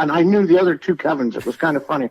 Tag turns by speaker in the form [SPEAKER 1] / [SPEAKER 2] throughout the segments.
[SPEAKER 1] and I knew the other two Kevins. It was kind of funny.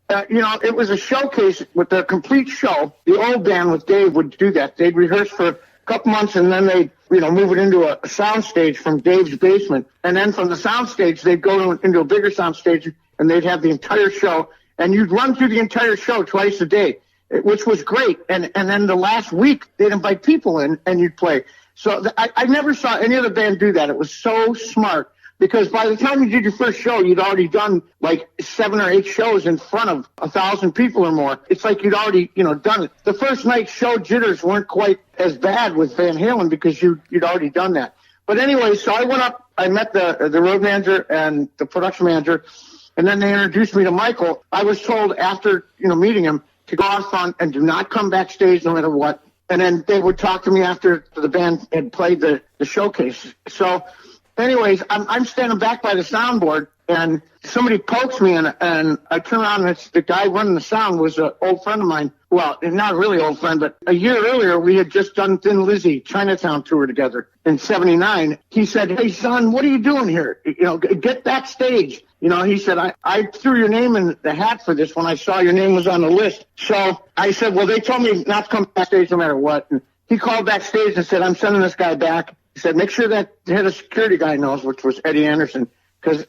[SPEAKER 1] It was a showcase with the complete show. The old band with Dave would do that. They'd rehearse for a couple months, and then they'd move it into a sound stage from Dave's basement. And then from the sound stage, they'd go into a bigger sound stage, and they'd have the entire show. And you'd run through the entire show twice a day, which was great. And then the last week, they'd invite people in, and you'd play. So I never saw any other band do that. It was so smart, because by the time you did your first show, you'd already done like 7 or 8 shows in front of 1,000 people or more. It's like you'd already, done it. The first night show jitters weren't quite as bad with Van Halen because you'd already done that. But anyway, so I went up, I met the road manager and the production manager, and then they introduced me to Michael. I was told after, meeting him to go out front and do not come backstage no matter what. And then they would talk to me after the band had played the showcase. So anyways, I'm standing back by the soundboard, and somebody pokes me, and I turn around, and it's the guy running the sound was an old friend of mine. Well, not a really old friend, but a year earlier, we had just done Thin Lizzy Chinatown tour together in '79. He said, "Hey, son, what are you doing here? Get backstage." He said, I threw your name in the hat for this when I saw your name was on the list. So I said, well, they told me not to come backstage no matter what. And he called backstage and said, I'm sending this guy back. He said, make sure that the head of security guy knows, which was Eddie Anderson, because,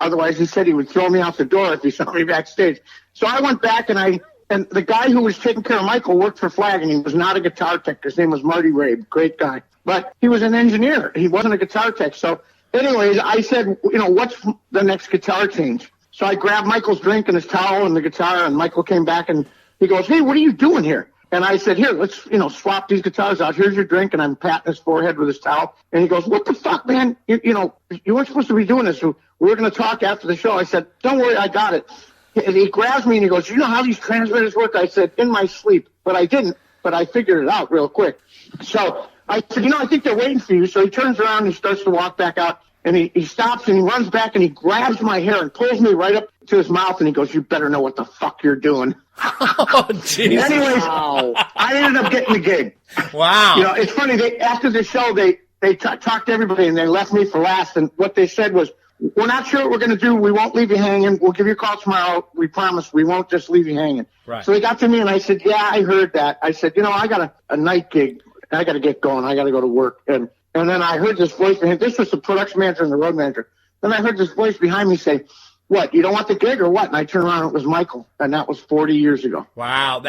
[SPEAKER 1] otherwise he said he would throw me out the door if he saw me backstage. So I went back, and the guy who was taking care of Michael worked for Flag, and he was not a guitar tech. His name was Marty Rabe, great guy. But he was an engineer. He wasn't a guitar tech. So anyways, I said, what's the next guitar change? So I grabbed Michael's drink and his towel and the guitar, and Michael came back, and he goes, hey, what are you doing here? And I said, here, let's, swap these guitars out. Here's your drink. And I'm patting his forehead with his towel. And he goes, what the fuck, man? You weren't supposed to be doing this. We were going to talk after the show. I said, don't worry, I got it. And he grabs me and he goes, you know how these transmitters work? I said, in my sleep. But I didn't. But I figured it out real quick. So I said, I think they're waiting for you. So he turns around and he starts to walk back out. And he stops and he runs back and he grabs my hair and pulls me right up to his mouth. And he goes, you better know what the fuck you're doing.
[SPEAKER 2] Oh, jeez.
[SPEAKER 1] Anyways, I ended up getting the gig.
[SPEAKER 2] Wow.
[SPEAKER 1] It's funny. After the show, they talked to everybody, and they left me for last. And what they said was, we're not sure what we're going to do. We won't leave you hanging. We'll give you a call tomorrow. We promise we won't just leave you hanging.
[SPEAKER 2] Right.
[SPEAKER 1] So they got to me, and I said, yeah, I heard that. I said, I got a night gig. I got to get going. I got to go to work. And then I heard this voice behind. This was the production manager and the road manager. Then I heard this voice behind me say, what, you don't want the gig or what? And I turned around, and it was Michael, and that was 40 years ago.
[SPEAKER 2] Wow.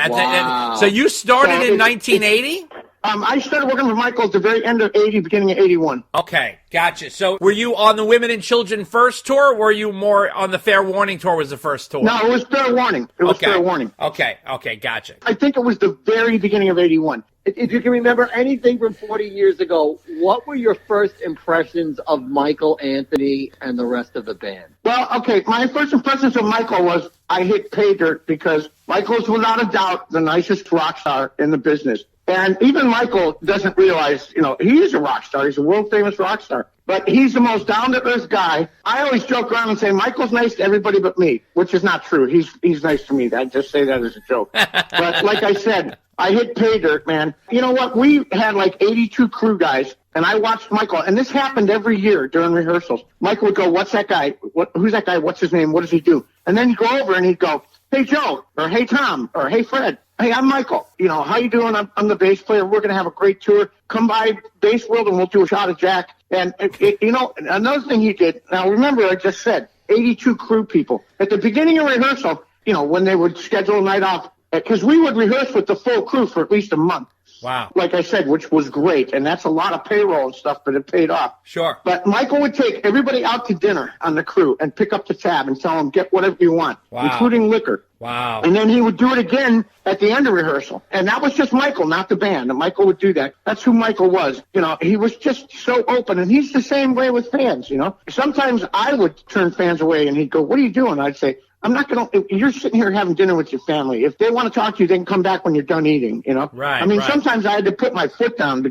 [SPEAKER 2] So you started in 1980?
[SPEAKER 1] I started working with Michael at the very end of 80, beginning of 81.
[SPEAKER 2] Okay, gotcha. So were you on the Women and Children First tour, or were you more on the Fair Warning tour was the first tour?
[SPEAKER 1] No, it was Fair Warning. Fair Warning.
[SPEAKER 2] Okay, gotcha.
[SPEAKER 1] I think it was the very beginning of 81.
[SPEAKER 3] If you can remember anything from 40 years ago, what were your first impressions of Michael, Anthony, and the rest of the band?
[SPEAKER 1] Well, okay, my first impressions of Michael was I hit pay dirt because Michael's without a doubt the nicest rock star in the business. And even Michael doesn't realize, he is a rock star. He's a world-famous rock star. But he's the most down-to-earth guy. I always joke around and say, Michael's nice to everybody but me, which is not true. He's nice to me. I just say that as a joke. But like I said, I hit pay dirt, man. You know what? We had like 82 crew guys, and I watched Michael. And this happened every year during rehearsals. Michael would go, what's that guy? Who's that guy? What's his name? What does he do? And then he'd go over and he'd go, hey, Joe, or hey, Tom, or hey, Fred. Hey, I'm Michael. How you doing? I'm the bass player. We're going to have a great tour. Come by Bass World and we'll do a shot of Jack. And, another thing he did, now remember I just said, 82 crew people. At the beginning of rehearsal, when they would schedule a night off, because we would rehearse with the full crew for at least a month.
[SPEAKER 2] Wow.
[SPEAKER 1] Like I said, which was great. And that's a lot of payroll and stuff, but it paid off.
[SPEAKER 2] Sure.
[SPEAKER 1] But Michael would take everybody out to dinner on the crew and pick up the tab and tell them, get whatever you want, including liquor.
[SPEAKER 2] Wow.
[SPEAKER 1] And then he would do it again at the end of rehearsal. And that was just Michael, not the band. And Michael would do that. That's who Michael was. He was just so open. And he's the same way with fans, Sometimes I would turn fans away and he'd go, what are you doing? I'd say, I'm not going to, you're sitting here having dinner with your family. If they want to talk to you, they can come back when you're done eating,
[SPEAKER 2] Right.
[SPEAKER 1] I mean, sometimes I had to put my foot down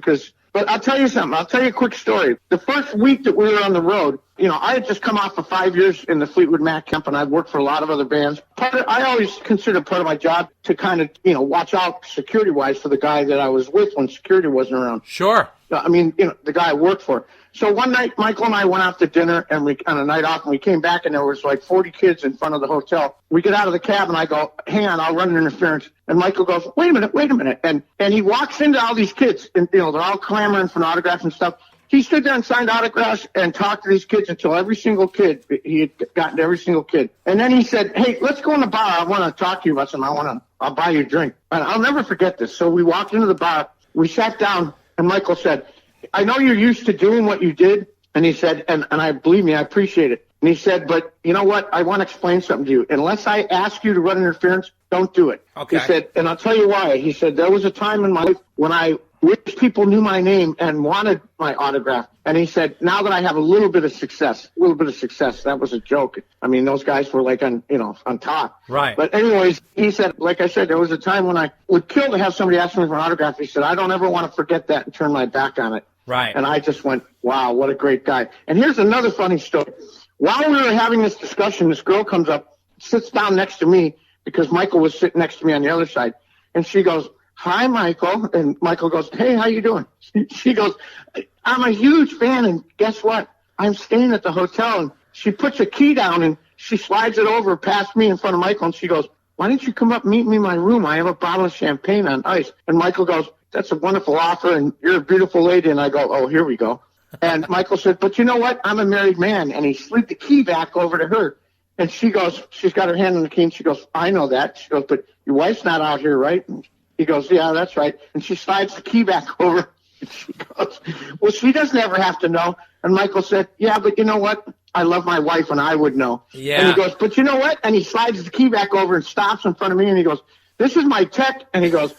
[SPEAKER 1] but I'll tell you something. I'll tell you a quick story. The first week that we were on the road, I had just come off of 5 years in the Fleetwood Mac camp, and I'd worked for a lot of other bands. I always considered part of my job to kind of, watch out security-wise for the guy that I was with when security wasn't around.
[SPEAKER 2] Sure.
[SPEAKER 1] I mean, the guy I worked for. So one night, Michael and I went out to dinner and on a night off, and we came back, and there was like 40 kids in front of the hotel. We get out of the cab, and I go, hang on, I'll run interference. And Michael goes, wait a minute. And he walks into all these kids, and, they're all clamoring for an autograph and stuff. He stood there and signed autographs and talked to these kids until every single kid, he had gotten to every single kid. And then he said, hey, let's go in the bar. I want to talk to you about something. I'll buy you a drink. And I'll never forget this. So we walked into the bar. We sat down, and Michael said, I know you're used to doing what you did. And he said, and I believe me, I appreciate it. And he said, but you know what? I want to explain something to you. Unless I ask you to run interference, don't do it.
[SPEAKER 2] Okay.
[SPEAKER 1] He said, and I'll tell you why. He said, there was a time in my life when I wish people knew my name and wanted my autograph. And he said, now that I have a little bit of success, that was a joke. I mean, those guys were like on top.
[SPEAKER 2] Right.
[SPEAKER 1] But anyways, he said, like I said, there was a time when I would kill to have somebody ask me for an autograph. He said, I don't ever want to forget that and turn my back on it.
[SPEAKER 2] Right.
[SPEAKER 1] And I just went, wow, what a great guy. And here's another funny story. While we were having this discussion, this girl comes up, sits down next to me because Michael was sitting next to me on the other side. And she goes, hi, Michael. And Michael goes, hey, how you doing? She goes, I'm a huge fan, and guess what? I'm staying at the hotel. And she puts a key down, and she slides it over past me in front of Michael, and she goes, why don't you come up and meet me in my room? I have a bottle of champagne on ice. And Michael goes, that's a wonderful offer, and you're a beautiful lady. And I go, oh, here we go. And Michael said, but you know what? I'm a married man. And he slid the key back over to her. And she goes, she's got her hand on the key, and she goes, I know that. She goes, but your wife's not out here, right? And he goes, yeah, that's right. And she slides the key back over. And she goes, well, she doesn't ever have to know. And Michael said, yeah, but you know what? I love my wife, and I would know.
[SPEAKER 2] Yeah.
[SPEAKER 1] And he goes, but you know what? And he slides the key back over and stops in front of me, and he goes, this is my tech. And he goes,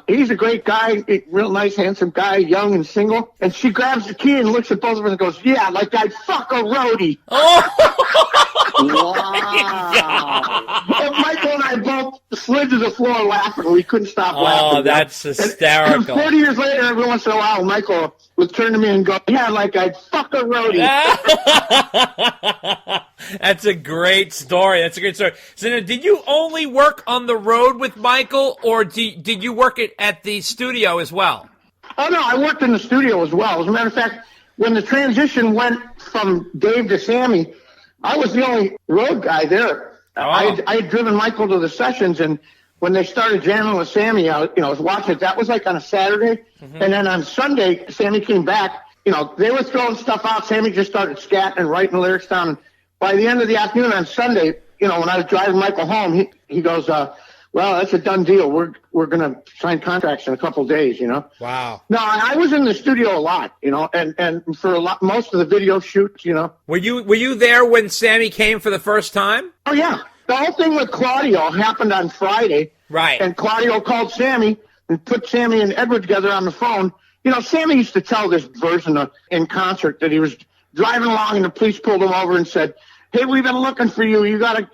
[SPEAKER 1] he's a great guy, real nice, handsome guy, young and single. And she grabs the key and looks at both of us and goes, yeah, like I'd fuck a roadie.
[SPEAKER 3] Wow.
[SPEAKER 1] And Michael and I both slid to the floor laughing. We couldn't stop laughing.
[SPEAKER 2] Oh, that's hysterical.
[SPEAKER 1] And 40 years later, every once in a while, Michael would turn to me and go, yeah, like I'd fuck a roadie.
[SPEAKER 2] That's a great story. So now, did you only work on the road with Michael, or did you work at the studio as well?
[SPEAKER 1] Oh, no, I worked in the studio as well. As a matter of fact, when the transition went from Dave to Sammy, I was the only road guy there.
[SPEAKER 2] Oh.
[SPEAKER 1] I had driven Michael to the sessions, and when they started jamming with Sammy, I was watching it. That was like on a Saturday. Mm-hmm. And then on Sunday, Sammy came back. They were throwing stuff out. Sammy just started scatting and writing the lyrics down. And by the end of the afternoon on Sunday, when I was driving Michael home, he goes, well, that's a done deal. We're going to sign contracts in a couple of days,
[SPEAKER 2] Wow.
[SPEAKER 1] No, I was in the studio a lot, and for most of the video shoots,
[SPEAKER 2] Were you there when Sammy came for the first time?
[SPEAKER 1] Oh, yeah. The whole thing with Claudio happened on Friday.
[SPEAKER 2] Right.
[SPEAKER 1] And Claudio called Sammy and put Sammy and Edward together on the phone. Sammy used to tell this version in concert that he was driving along and the police pulled him over and said, hey, we've been looking for you. You gotta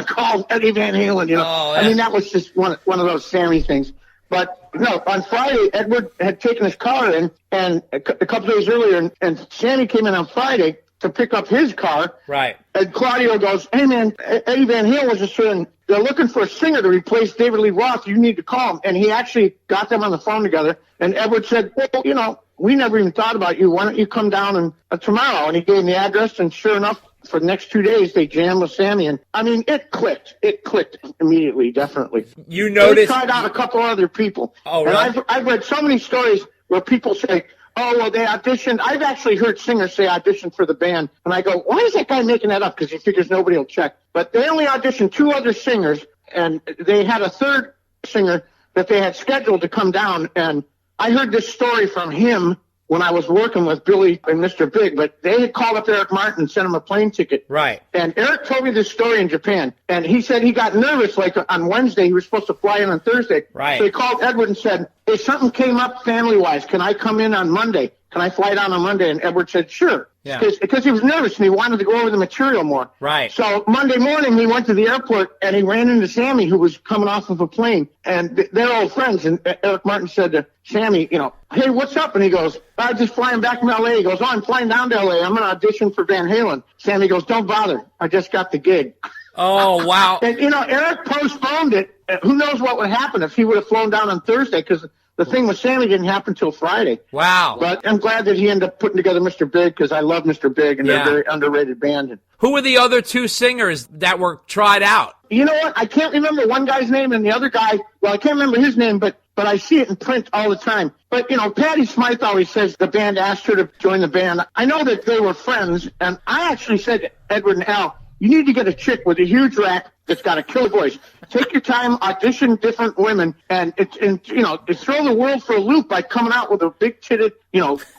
[SPEAKER 1] call Eddie Van Halen.
[SPEAKER 2] Oh,
[SPEAKER 1] I mean, that was just one of those Sammy things. But no, on Friday, Edward had taken his car in, and a couple days earlier, and Sammy came in on Friday to pick up his car.
[SPEAKER 2] Right.
[SPEAKER 1] And Claudio goes, hey, man, Eddie Van Halen was just saying they're looking for a singer to replace David Lee Roth. You need to call him. And he actually got them on the phone together. And Edward said, well, we never even thought about you. Why don't you come down tomorrow? And he gave him the address, and sure enough, for the next 2 days, they jammed with Sammy. And, I mean, it clicked. It clicked immediately, definitely.
[SPEAKER 2] You noticed?
[SPEAKER 1] They tried out a couple other people.
[SPEAKER 2] Oh, really?
[SPEAKER 1] And I've read so many stories where people say, oh, well, they auditioned. I've actually heard singers say auditioned for the band. And I go, why is that guy making that up? Because he figures nobody will check. But they only auditioned 2 other singers, and they had a third singer that they had scheduled to come down. And I heard this story from him when I was working with Billy and Mr. Big, but they had called up Eric Martin and sent him a plane ticket.
[SPEAKER 2] Right.
[SPEAKER 1] And Eric told me this story in Japan, and he said he got nervous, like on Wednesday. He was supposed to fly in on Thursday.
[SPEAKER 2] Right.
[SPEAKER 1] So he called Edward and said, hey, something came up family-wise. Can I come in on Monday? Can I fly down on Monday? And Edward said, sure.
[SPEAKER 2] Yeah.
[SPEAKER 1] Because he was nervous and he wanted to go over the material more.
[SPEAKER 2] Right.
[SPEAKER 1] So Monday morning he went to the airport and he ran into Sammy, who was coming off of a plane, and they're old friends. And Eric Martin said to Sammy, hey, what's up? And he goes, I'm just flying back from L.A. He goes, oh, I'm flying down to L.A. I'm going to audition for Van Halen. Sammy goes, don't bother. I just got the gig.
[SPEAKER 2] Oh, wow.
[SPEAKER 1] And, Eric postponed it. Who knows what would happen if he would have flown down on Thursday, because the thing with Sammy didn't happen till Friday.
[SPEAKER 2] Wow.
[SPEAKER 1] But I'm glad that he ended up putting together Mr. Big, because I love Mr. Big, and they're a very underrated band.
[SPEAKER 2] Who were the other two singers that were tried out?
[SPEAKER 1] You know what? I can't remember one guy's name, and the other guy, well, I can't remember his name, but I see it in print all the time. But, Patty Smythe always says the band asked her to join the band. I know that they were friends, and I actually said to Edward and Al, you need to get a chick with a huge rack that's got a killer voice. Take your time, audition different women, and throw the world for a loop by coming out with a big-titted,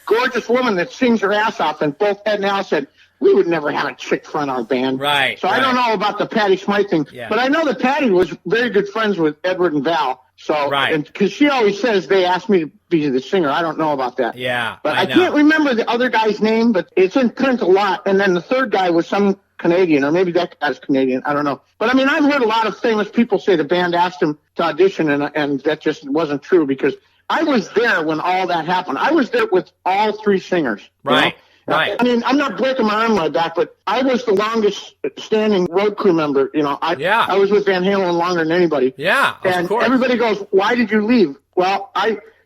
[SPEAKER 1] gorgeous woman that sings her ass off. And both Ed and Al said, we would never have a chick front our band.
[SPEAKER 2] Right.
[SPEAKER 1] So I don't know about the Patty Smythe thing, but I know that Patty was very good friends with Edward and Val. So, because she always says they asked me to be the singer. I don't know about that.
[SPEAKER 2] Yeah.
[SPEAKER 1] But I can't remember the other guy's name, but it's in print a lot. And then the third guy was some Canadian, or maybe that guy's Canadian. I don't know. But, I've heard a lot of famous people say the band asked him to audition, and that just wasn't true, because I was there when all that happened. I was there with all three singers.
[SPEAKER 2] Right. Right.
[SPEAKER 1] I'm not breaking my arm like that, but I was the longest standing road crew member. I was with Van Halen longer than anybody.
[SPEAKER 2] Yeah,
[SPEAKER 1] of course. Everybody goes, why did you leave? Well,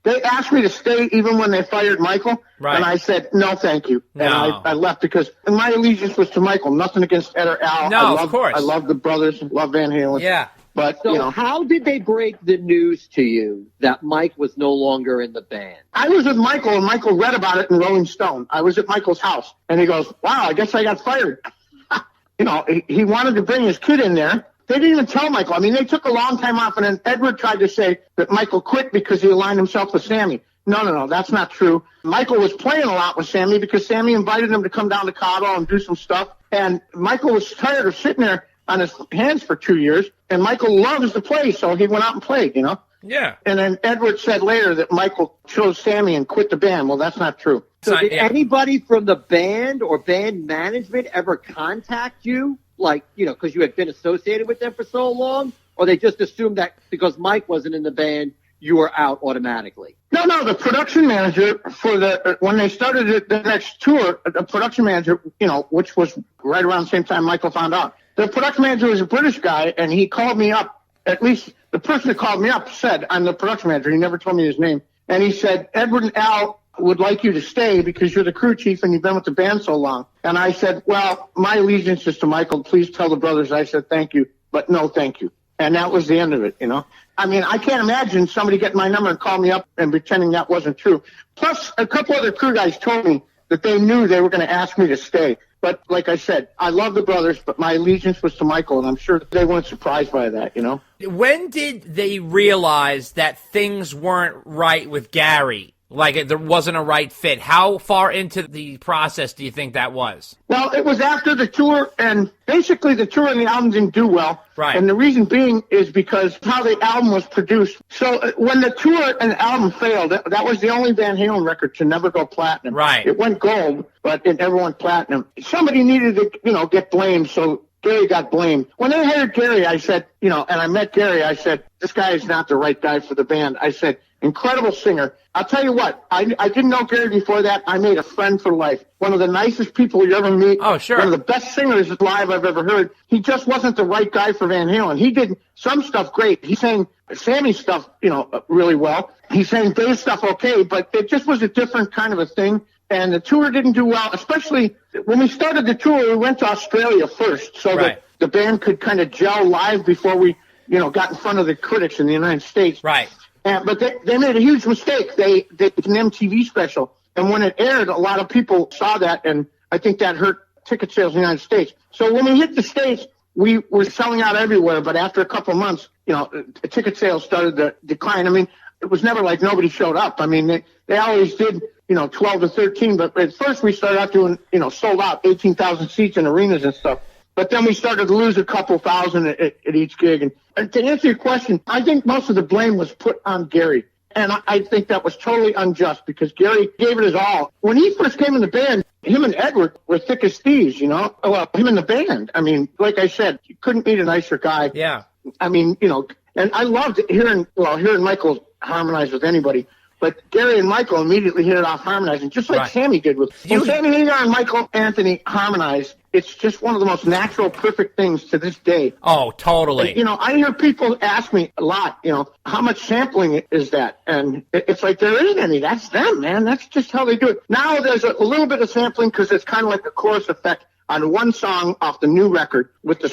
[SPEAKER 1] they asked me to stay even when they fired Michael, and I said, no, thank you. No. And I left, because my allegiance was to Michael, nothing against Ed or Al.
[SPEAKER 2] No, of course.
[SPEAKER 1] I love the brothers, love Van Halen.
[SPEAKER 2] Yeah.
[SPEAKER 1] But,
[SPEAKER 3] so how did they break the news to you that Mike was no longer in the band?
[SPEAKER 1] I was with Michael, and Michael read about it in Rolling Stone. I was at Michael's house, and he goes, wow, I guess I got fired. He wanted to bring his kid in there. They didn't even tell Michael. They took a long time off, and then Edward tried to say that Michael quit because he aligned himself with Sammy. No, that's not true. Michael was playing a lot with Sammy because Sammy invited him to come down to Cabo and do some stuff, and Michael was tired of sitting there on his hands for 2 years, and Michael loves to play, so he went out and played,
[SPEAKER 2] Yeah.
[SPEAKER 1] And then Edward said later that Michael chose Sammy and quit the band. Well, that's not true.
[SPEAKER 3] So did anybody from the band or band management ever contact you, because you had been associated with them for so long, or they just assumed that because Mike wasn't in the band, you were out automatically?
[SPEAKER 1] No, the production manager when they started the next tour, the production manager, which was right around the same time Michael found out. The production manager was a British guy, and he called me up. At least the person that called me up said, I'm the production manager. He never told me his name. And he said, Edward and Al would like you to stay because you're the crew chief and you've been with the band so long. And I said, well, my allegiance is to Michael. Please tell the brothers I said thank you, but no thank you. And that was the end of it, I can't imagine somebody getting my number and calling me up and pretending that wasn't true. Plus, a couple other crew guys told me that they knew they were going to ask me to stay. But like I said, I love the brothers, but my allegiance was to Michael, and I'm sure they weren't surprised by that,
[SPEAKER 2] When did they realize that things weren't right with Gary? There wasn't a right fit. How far into the process do you think that was?
[SPEAKER 1] Well, it was after the tour, and basically the tour and the album didn't do well.
[SPEAKER 2] Right.
[SPEAKER 1] And the reason being is because how the album was produced. So when the tour and the album failed, that was the only Van Halen record to never go platinum.
[SPEAKER 2] Right.
[SPEAKER 1] It went gold, but it never went platinum. Somebody needed to, get blamed, so Gary got blamed. When they hired Gary, I said, and I met Gary, I said, this guy is not the right guy for the band. I said, incredible singer. I'll tell you what, I didn't know Gary before that. I made a friend for life. One of the nicest people you ever meet.
[SPEAKER 2] Oh, sure.
[SPEAKER 1] One of the best singers live I've ever heard. He just wasn't the right guy for Van Halen. He did some stuff great. He sang Sammy's stuff, really well. He sang Dave's stuff okay, but it just was a different kind of a thing. And the tour didn't do well, especially when we started the tour, we went to Australia first so that the band could kind of gel live before we, got in front of the critics in the United States.
[SPEAKER 2] Right.
[SPEAKER 1] But they made a huge mistake. They did an MTV special. And when it aired, a lot of people saw that, and I think that hurt ticket sales in the United States. So when we hit the States, we were selling out everywhere. But after a couple of months, ticket sales started to decline. It was never like nobody showed up. They always did, 12 to 13. But at first we started out doing, sold out 18,000 seats in arenas and stuff. But then we started to lose a couple thousand at each gig. And to answer your question, I think most of the blame was put on Gary. And I think that was totally unjust because Gary gave it his all. When he first came in the band, him and Edward were thick as thieves, Well, him and the band. Like I said, you couldn't meet a nicer guy.
[SPEAKER 2] Yeah.
[SPEAKER 1] And I loved hearing Michael harmonize with anybody. But Gary and Michael immediately hit it off harmonizing, just like Sammy did with. When Sammy Hagar and Michael Anthony harmonized, it's just one of the most natural, perfect things to this day.
[SPEAKER 2] Oh, totally.
[SPEAKER 1] You know, I hear people ask me a lot, you know, how much sampling is that? And it's like, there isn't any. That's them, man. That's just how they do it. Now there's a little bit of sampling because it's kind of like a chorus effect on one song off the new record with the